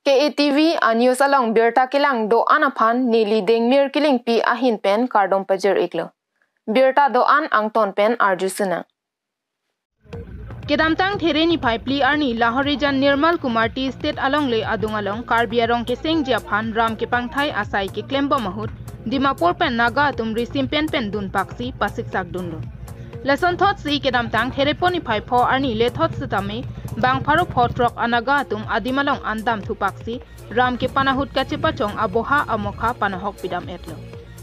KATV news along Birta Kilang do anapan nili deng mir kiling pi ahin pen kardom pajer iklo. Birta do an angton pen arjusuna. Kedamtang thereni pipli arni Lahorijan Nirmal Kumar T state along le adung along Karbiarong ke seng Japan Ram ke pangthai asai ke klembo mahut Dimapur pen naga tum risim pen dun paksi pasik sak dunlo. Lesson thought si kedamtang thereponi pipo arni le thought sitame bang pharo photrok anaga tum adimalong andam thu paksi Ram ke panahut kache pachong aboha amokha panahok pidam etlo.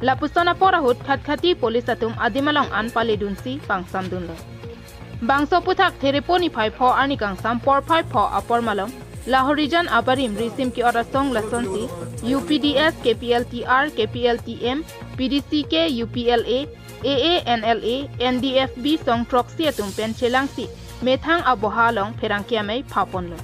Lapustona porahut khatkhati police atum adimalong an pale dunsi pangsam dunlo. Bangso puthak thereponi pho ani kangsam por pho apor malom Lahorijan abarim risim ki orasong lasonsi UPDS KPLTR KPLTM PDCK UPLA AANLA NDFB song proxy atum pen chelangsi methang abohalong pherangkiamai phaponlo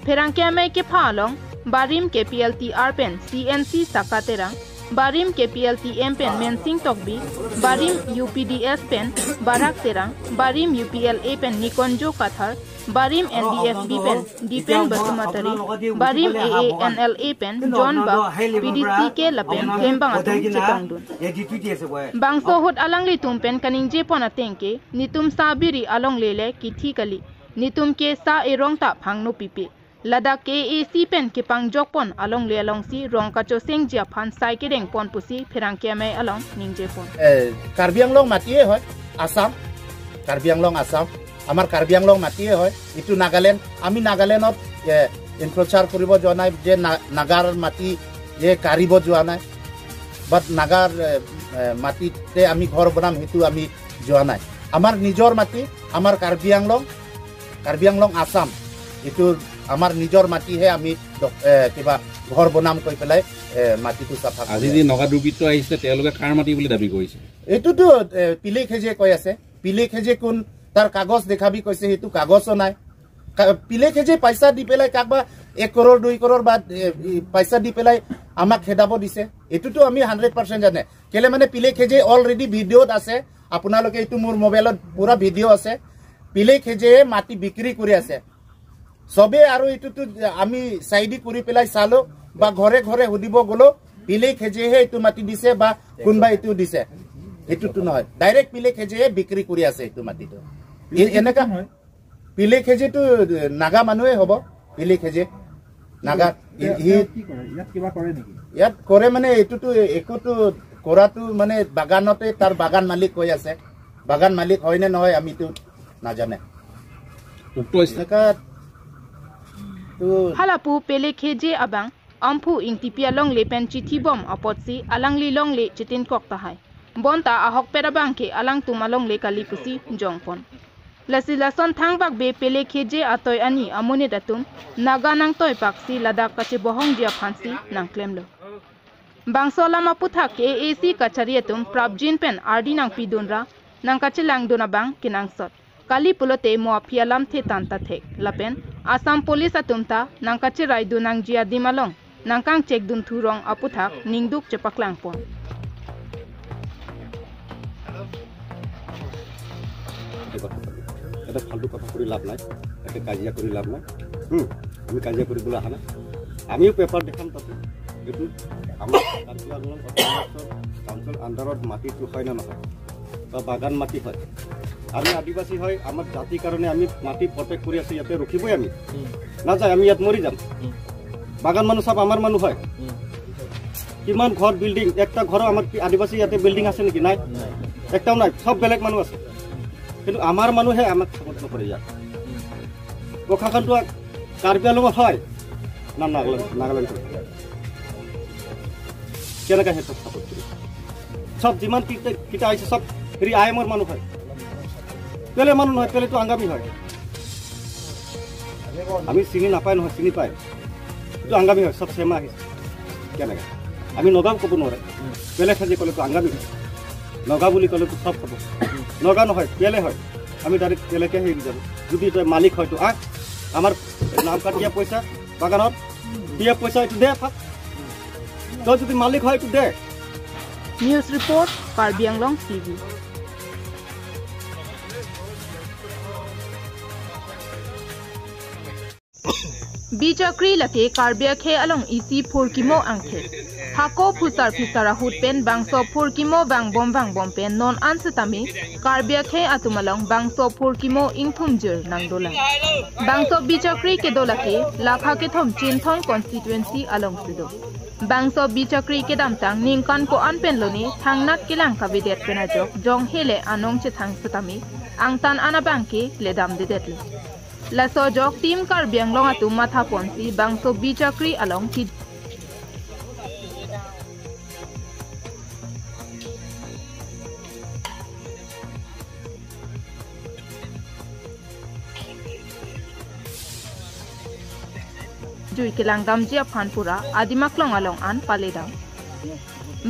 pherangkiamai ke phalong barim KPLTR pen CNC sakaterang Barim KPLTM pen Mensing Tokbi, Barim UPDS pen Barak Terang, Barim UPLA pen Nikonjo Kathar, Barim NDFB pen Dipen Basumatari, Barim AANLA pen John Bak, PDCK Lapen Kembang Atum Chitongdun. Bangso hot alang litum pen kaning Jepon atengke, nitum sabiri along lele kithi kali, nitum ke sa erong tap hangno pipi. Ladakh KAC pen kipang jokpon along le along si rong kacho seng Japan sai ke deng pon pusi pherangkiamai along ning Jepon. Karbi Anglong matie hoy Assam Karbi Anglong Assam amar Karbi Anglong matie hoy itu Nagaland ami Nagalandot introchar koribo jonai je nagar mati je karibo jonai but nagar mati te ami ghor banam hitu ami jonai amar nijor mati amar Karbi Anglong Assam itu আমার নিজৰ মাটি হে আমি কিবা ঘৰ বনাম কৈ পেলাই মাটিটো সাফা আজি যে নগা দুৰ্বৃত্ত আহিছে তেওঁলোকে কাৰ মাটি বুলি দাবী কৰিছে এটোটো পিলে খেজে কৈ আছে পিলে খেজে কোন তাৰ কাগজ দেখাবি কৈছে হেতু কাগজও নাই পিলে খেজে পইচা দি পেলাই কাকবা 1 crore 2 crore বা পইচা দি পেলাই আমাক খেদাব দিছে এটোটো আমি 100% জানে কেলে মানে পিলে খেজে অলৰেডি ভিডিওত আছে আপোনালোকে এটো মোৰ মোবাইলত পুৰা ভিডিও আছে পিলে খেজে মাটি বিক্ৰী কৰি আছে সবে আৰু এটুটো আমি সাইডি কৰি পেলাই চালো বা ঘৰে ঘৰে হুদিব গলো পিলে খেজে হে এটু মাটি দিছে বা কোনবা এটু দিছে এটুটো নহয় ডাইৰেক্ট পিলে খেজে বিক্ৰী কৰি আছে এটু মাটিটো এনেকা হয় পিলে খেজেটো নাগা মানুহে হ'ব পিলে খেজে নাগা কি কৰে ইয়াত কিবা কৰে নেকি ইয়াত কৰে মানে এটুটো একোটো কৰাটো মানে বাগানতে তাৰ বাগান মালিক কৈ আছে বাগান মালিক হয় নে নহয় আমিটো নাজানে উক্ত ইস্তাকা Halapu pele kheje abang ampu ingtipia long le pen chithi bom apotsi alang li long le chitin kok tahai bonta ahok perabang ke alang tumalong le kali pusi jongpon lasi lason thang bak be pele kheje atoy ani amone datum naga nang toy paksi ladak kache bohong dia phansi nang klemlo bangso lama puthak ke AC kachariatum prabjin pen RD nang pidunra nang kache lang dona bang kinang sot Kali pulote muafia lam the tanta thek lapen Assam police atumta nang kache raidu nang jia dimalong nang kang check dun thurong aputhak ningduk chepaklang pon এটা ফালতু কথা কৰি লাভ নাই এটা কাজিয়া কৰি লাভ নাই আমি কাজিয়া কৰিবলৈ আহা নাই আমিও পেপাৰ দেখাম তাতে এটো আমাৰ কাউন্সিল আন্ডাৰত মাটিটো হয় না নহয় বা বাগান মাটি হয় আমি আদিবাসী হয় আমাৰ জাতিৰ কাৰণে আমি মাটি প্ৰটেক্ট কৰি আছে ইয়াতে ৰখিবই আমি না যায় আমি ইয়াত মৰি যাম বাগান মানুহ সব আমাৰ মানুহ হয় কিমান ঘৰ বিল্ডিং একটা ঘৰ আমাৰ আদিবাসী ইয়াতে বিল্ডিং আছে নেকি নাই একটাও নাই সব বেলেগ মানুহ আছে কিন্তু আমাৰ মানুহে আমাক সাপোৰ্ট নকৰে ইয়াত প্ৰশাসনটো কাৰ্বি আংলঙত হয় না নাগালেণ্ড কেনেকৈ হেতু সাপোৰ্ট কৰে সব যিমান কিটা আহিছে সব হেৰি আইএমৰ মানুহ হয় পেলে মানুহ নহয় পেলেটো আংগামী হয় আমি চিনি নাপায় নহয় চিনি পায় এইটো আংগামী হয় সব চেমা আহিছে কেনেকৈ আমি নগাঁও ক'ব নোৱাৰে পেলে খাজি ক'লেতো আংগামী নগা বুলি ক'লেতো সব হ'ব নগা নহয় পেলে হয় আমি ডাইৰেক্ট পেলেকে হেৰি যাব যদি তই মালিক হয়তো আমাৰ নাম কাট দিয়া পইচা বাগানত দিয়া পইচা এইটো দে তই যদি মালিক হয় এইটো the news report Karbi Anglong TV Bijakri lake karbia khe along isi phurkimo angkhe. Hako pusar pisara hutpen bangso phurkimo bang bom pen non ansatami karbia khe atumalong bangso phurkimo ingthumjur nangdola. Bangso bijakri ke dolake lakha ke thom chinthong constituency along sido. Bangso bijakri ke damtang ningkan ko anpen loni thangnat kilang kabidet penajok jong hele anong che thang satami angtan anabangke ledam dedetle. La sojok tim karbiang long atu matha ponsi bangso bijakri along ki jui kilang damjia phanpura adimaklong along an paledam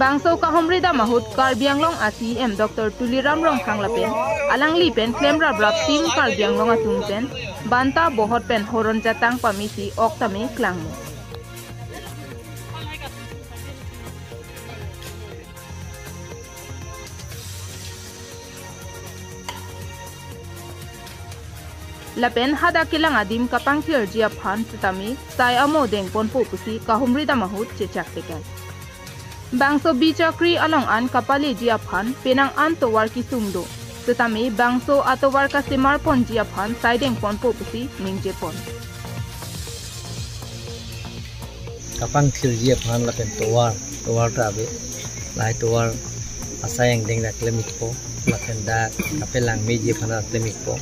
bangso kahomrida mahut karbiang long asi em Dr. Tuliram rong khanglapen alangli pen klemra brap tim karbiang long atung pen banta bohot pen horon jatang pamisi oktame klangmo lapen hada kilang adim kapang tier jia phan tami sai amo deng pon po pusi kahomrida mahut chechak tekai bangso bijakri along an kapali jia phan penang an towar ki sungdo tetapi bangso atowar ka semar pon jia phan saideng pon po pusi ningje pon kapang thil jia phan la pen towar ta be lai towar asayang deng dak lemik po la pen da kapelang me jia phan dak lemik po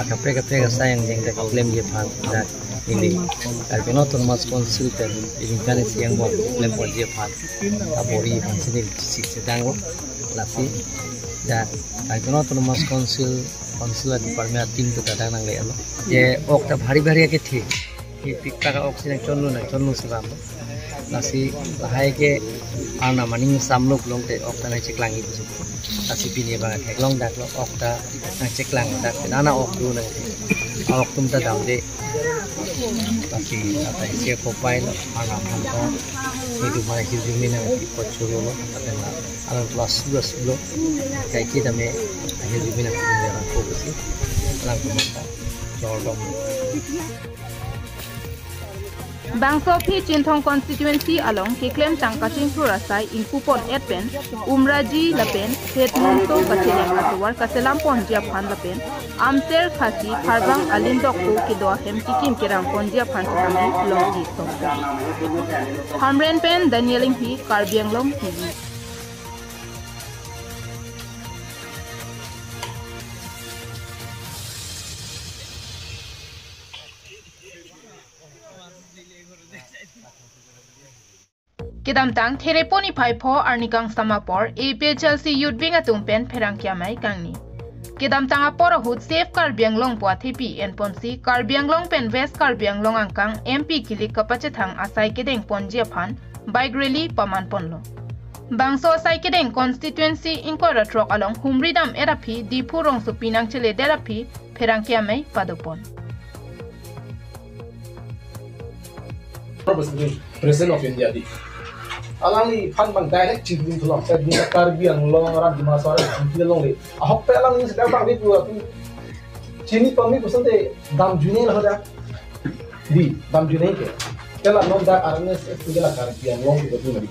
akape asayang deng dak lem jia phan dak ini kalpeno autonomous council pen ingkane siang mo lem po jia phan abori phan sinil sidang lasi da kalpeno autonomous council department team to kadang nang le alo ye okta bhari ke thi ki pikka ka oxygen chonnu sabam lasi lahai ke ana maning samlok long te okta na cheklangi bu lasi pini ba long dak lo okta na cheklang dak nana ok du na ok tum ta dam de lasi atai se ko pai lo ana han ko itu mana hidup ni na ko churu lo atena ala plus lo kai ki dame hidup ni na ko jaran ko si lang ko mata jordom bangso phi chinthong constituency along ke claim tangkaching surasai inkupon etpen umraji lapen setmonto kacheleng atwar kaselam pon jia phan lapen amter khasi kharbang alindok ko ke do hem tikim kerang pon jia phan tami logi so hamren pen danieling hi karbiang long tv Kedam tang thereponi pho arnikang samapor APHLC youth wing atung pen pherang kyamai kangni kedam tang apor hut safe karbiang long po thipi en ponsi karbiang long pen west karbiang long angkang MP kilik kapache thang asai kedeng ponjia phan bike rally paman ponlo bangso asai kedeng constituency inkora trok along humridam erapi dipu rong su pinang chele derapi pherang kyamai padopon President of India di alangi fan bang direct children to long said ni karbiang long ram di masara children long le ahok pe alangi sedang bang itu tu chini pami kusante dam june la hoda di dam june ke kala non da arnes segala karbiang long itu tu mari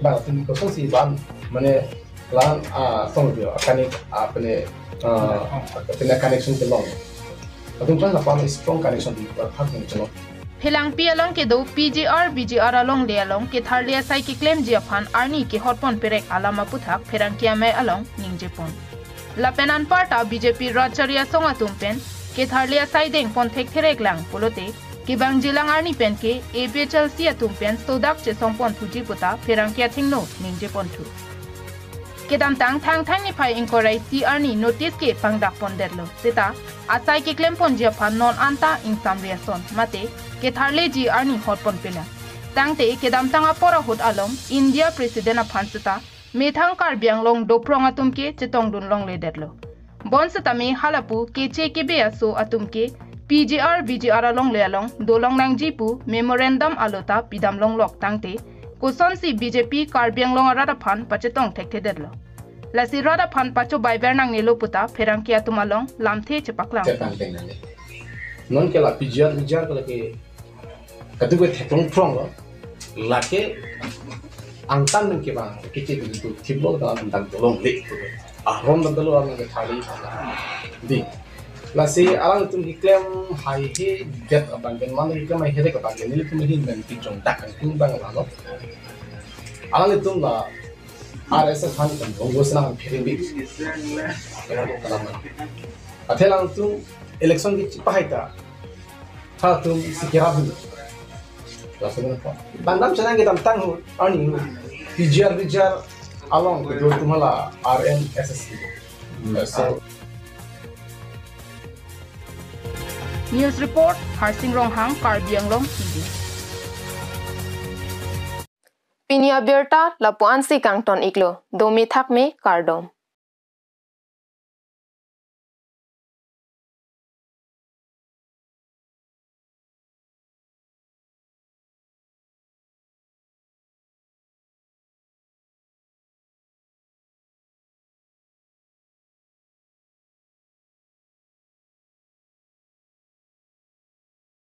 ba tin kosan si ban mane lan song dia akan apne connection ke long atung kan la pam strong connection di hak ni chalo Philang pi along ke do PGR BGR along le along ke tharlia sai ki claim jia phan arni ke hotpon perek alama puthak pherang kia mai along ningjepon lapenan parta BJP racharia songa tumpen ke tharlia sai deng pon thek therek lang polote ki bang jilang arni pen ke APHLC atumpen sodak che songpon thuji puta pherang kia thingno ningjepon thu kedam tang thang ni phai inquiry CR ni notice ke pangdak pon derlo teta asai ke claim pon jia phan non anta insam reason mate ke tharle ji arni hotpon pela tangte kedam tanga pora hot along India president a phansata methang karbiang long doprong atumke chetong dun long le derlo bonsata me halapu ke che ke be aso atumke PGR BGR along le along dolong nangjipu memorandum alota pidam long lok tangte koson si BJP karbiang long arada phan pachetong thekte derlo lasi rada phan pacho baiber nang nelo puta pherang kia tumalong lamthe chepaklang non ke la PGR kala ke kadu gue tekong prong lo laki angtan dan kebang kecil itu tiblo dalam tentang tolong lik ahrom dan tolong orang yang thali di lasi alang itu diklaim hai he get abang dan mana diklaim hai he dek abang ini itu mungkin dan pijong tak kan pun bang lalu alang itu lah RSS han kan gue senang piring bi atelang itu election di Cipahita satu sekira dulu bandam senang kita tangguh ani dijar along kedua itu malah RNSS so News Report Harsing Ronghang Karbi Anglong TV Pinia Berta Lapuan si Kangton Iklo Domi Thak me Kardom